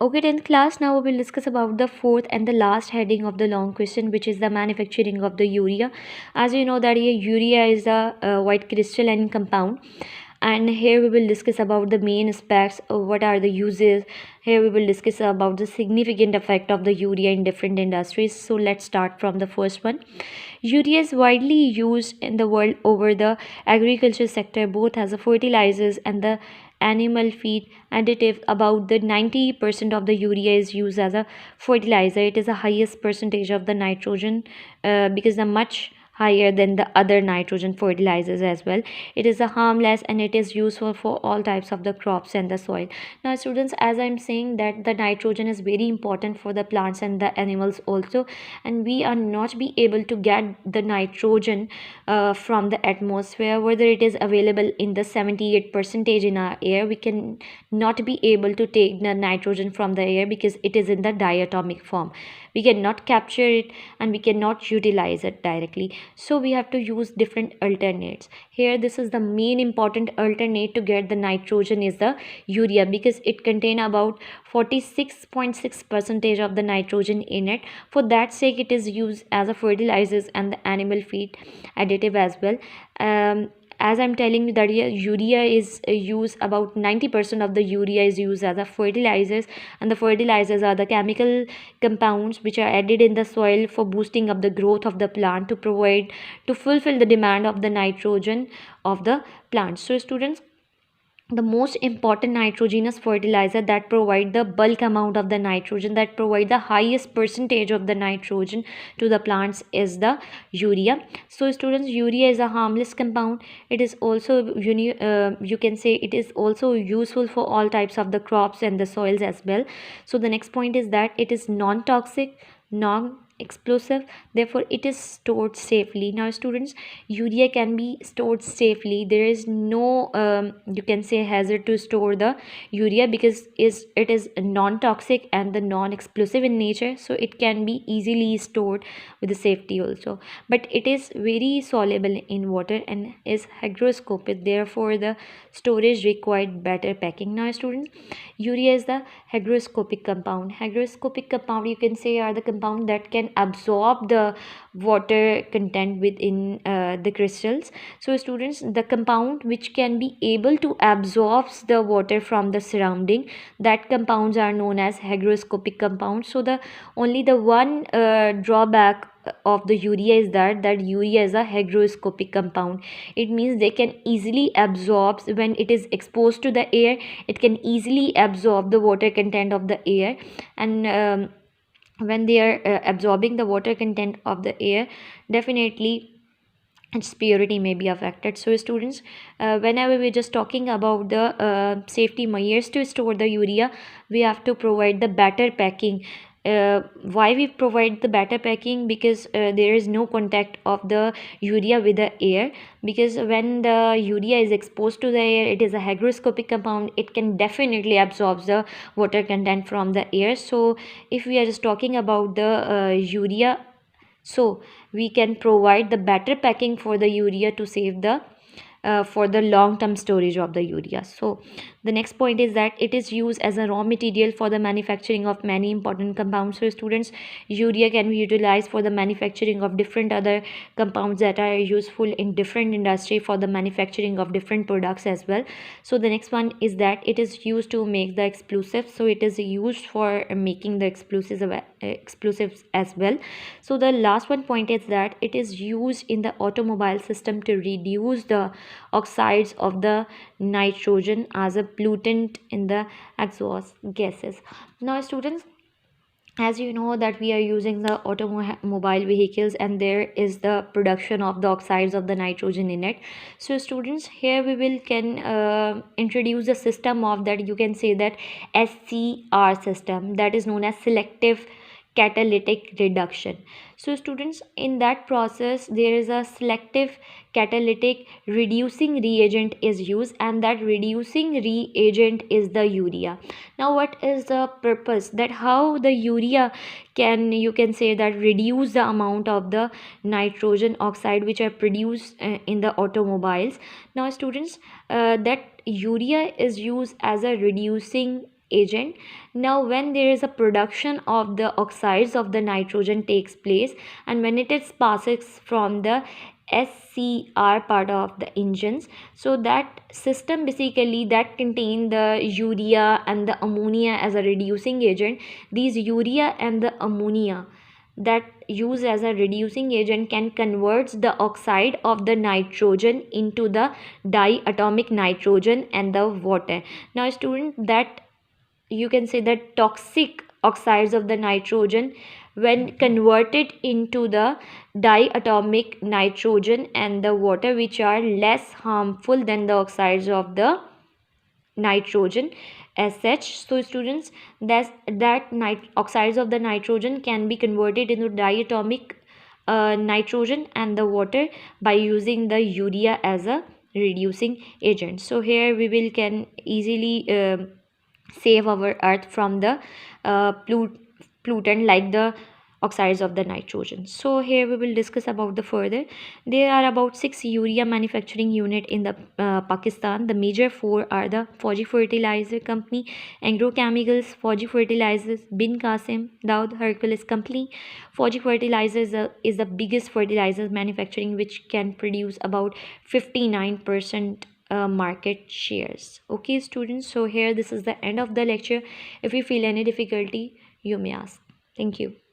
Okay, 10th class, now we will discuss about the fourth and the last heading of the long question, which is the manufacturing of the urea. As you know that urea is a white crystalline compound, and here we will discuss about the main aspects of what are the uses. Here we will discuss about the significant effect of the urea in different industries. So let's start from the first one. Urea is widely used in the world over the agriculture sector, both as a fertilizers and the animal feed additive. About the 90% of the urea is used as a fertilizer. It is the highest percentage of the nitrogen, because the much higher than the other nitrogen fertilizers as well. It is a harmless and it is useful for all types of the crops and the soil. Now students, as I'm saying that the nitrogen is very important for the plants and the animals also, and we are not be able to get the nitrogen from the atmosphere, whether it is available in the 78 percentage in our air. We can not be able to take the nitrogen from the air because it is in the diatomic form. We cannot capture it and we cannot utilize it directly, so we have to use different alternates. Here this is the main important alternate to get the nitrogen is the urea, because it contain about 46.6 percentage of the nitrogen in it. For that sake it is used as a fertilizers and the animal feed additive as well. As I'm telling you that urea is used, about 90% of the urea is used as a fertilizers, and the fertilizers are the chemical compounds which are added in the soil for boosting up the growth of the plant to fulfill the demand of the nitrogen of the plant. So students, the most important nitrogenous fertilizer that provide the bulk amount of the nitrogen, that provide the highest percentage of the nitrogen to the plants, is the urea. So students, urea is a harmless compound. It is also you can say it is also useful for all types of the crops and the soils as well. So the next point is that it is non-toxic, non explosive, therefore it is stored safely. Now students, urea can be stored safely. There is no you can say hazard to store the urea, because it is non-toxic and the non-explosive in nature, so it can be easily stored with the safety also. But it is very soluble in water and is hygroscopic, therefore the storage required better packing. Now students, urea is the hygroscopic compound. Hygroscopic compound, you can say, are the compound that can absorb the water content within the crystals. So students, the compound which can be able to absorb the water from the surrounding, that compounds are known as hygroscopic compounds. So the only the one drawback of the urea is that urea is a hygroscopic compound. It means they can easily absorb when it is exposed to the air. It can easily absorb the water content of the air, and when they are absorbing the water content of the air, definitely its purity may be affected. So students, whenever we're just talking about the safety measures to store the urea, we have to provide the better packing. Why we provide the better packing? Because there is no contact of the urea with the air, because when the urea is exposed to the air, it is a hygroscopic compound. It can definitely absorb the water content from the air. So if we are just talking about the urea, so we can provide the better packing for the urea to save the for the long term storage of the urea. So the next point is that it is used as a raw material for the manufacturing of many important compounds. So students, urea can be utilized for the manufacturing of different other compounds that are useful in different industry for the manufacturing of different products as well. So the next one is that it is used to make the explosives. So it is used for making the explosives as well. So the last one point is that it is used in the automobile system to reduce the oxides of the nitrogen as a pollutant in the exhaust gases. Now students, as you know that we are using the automobile vehicles, and there is the production of the oxides of the nitrogen in it. So students, here we will can introduce a system of that, you can say that SCR system, that is known as selective catalytic reduction. So students, in that process there is a selective catalytic reducing reagent is used, and that reducing reagent is the urea. Now what is the purpose, that how the urea can, you can say that, reduce the amount of the nitrogen oxide which are produced in the automobiles. Now students, that urea is used as a reducing agent. Now when there is a production of the oxides of the nitrogen takes place, and when it is passes from the SCR part of the engines, so that system basically that contain the urea and the ammonia as a reducing agent, these urea and the ammonia that used as a reducing agent can convert the oxide of the nitrogen into the diatomic nitrogen and the water. Now student, that you can say that toxic oxides of the nitrogen, when converted into the diatomic nitrogen and the water, which are less harmful than the oxides of the nitrogen as such. So students, that oxides of the nitrogen can be converted into diatomic nitrogen and the water by using the urea as a reducing agent. So here we will can easily save our earth from the pollutant like the oxides of the nitrogen. So here we will discuss about the further. There are about 6 urea manufacturing unit in the Pakistan. The major four are the Fauji Fertilizer Company, Agro Chemicals, Fauji Fertilizers, Bin Qasim, Daud Hercules Company. Fauji Fertilizers is the biggest fertilizer manufacturing which can produce about 59% market shares. Okay students, so here this is the end of the lecture. If you feel any difficulty, you may ask. Thank you.